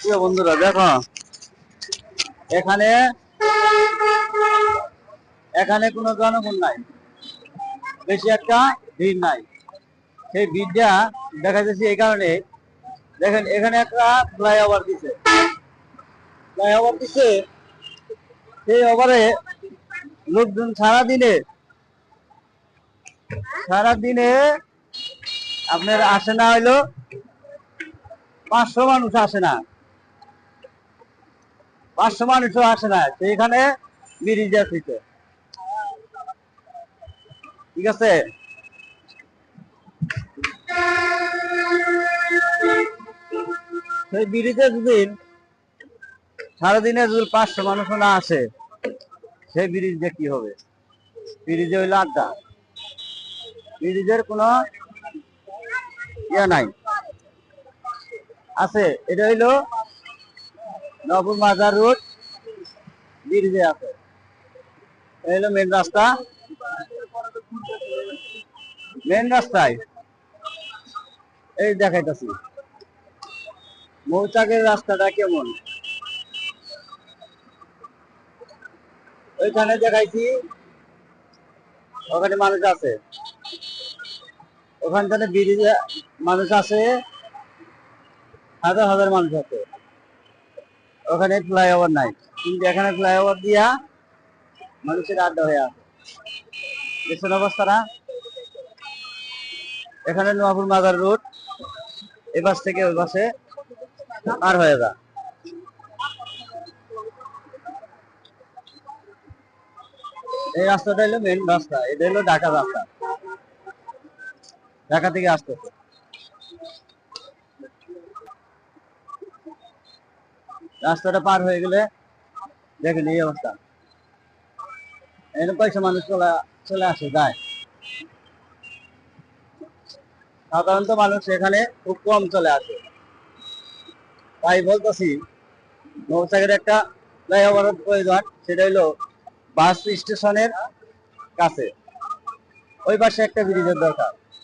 প্রিয় বন্ধুরা দেখো, এখানে এখানে কোনো জনগণ নাই, বেশি একটা ভিড় নাই। সেই ভিড়টা দেখা যাচ্ছে এই কারণে, দেখেন এখানে একটা ফ্লাইওভার দিচ্ছে। সেই ওভারে লোকজন সারাদিনে আপনার আসে না হইলো 500 মানুষ আসে না, 500 মানুষও আসে না। সেইখানে ব্রিজ আছে, ঠিক আছে। সেই ব্রিজে যদি সারাদিনে যদি 500 মানুষও না আসে, সেই ব্রিজ দিয়ে কি হবে? ব্রিজে হইলো আড্ডা, ব্রিজের কোনো ইয়ে নাই। আছে, এটা হইলো নবপুর মাজার রোড, ব্রিজে আছে। এই হলো মেন রাস্তা। মেন রাস্তায় এই দেখাইতেছি মৌচাকের রাস্তাটা কেমন, ওইখানে দেখাইছি। ওখানে মানুষ আছে, ওখান থেকে ব্রিজে মানুষ আছে, হাজার হাজার মানুষ আছে। ওখানে ফ্লাইওভার নাই, কিন্তু এখানে ফ্লাইওভার দিয়া মানুষের আড্ডা হয়ে আছে। দেখছেন অবস্থাটা? এখানে নবপুর মাজার রোড, এ পাশ থেকে ওই পাশে পার হয়ে যা। এই রাস্তাটা হলো মেন রাস্তা, এটা হলো ঢাকা রাস্তা, ঢাকা থেকে আসতেছে। রাস্তাটা পার হয়ে গেলে দেখেন এই অবস্থা। এখানে কয়েকশো মানুষ চলে আসে যায়। সাধারণত মানুষ এখানে খুব কম চলে আসে। তাই বলতেছি মৌচাকের একটা ফ্লাইওভারের প্রয়োজন, সেটা হলো বাস স্টেশনের কাছে, ওই পাশে একটা ব্রিজের দরকার।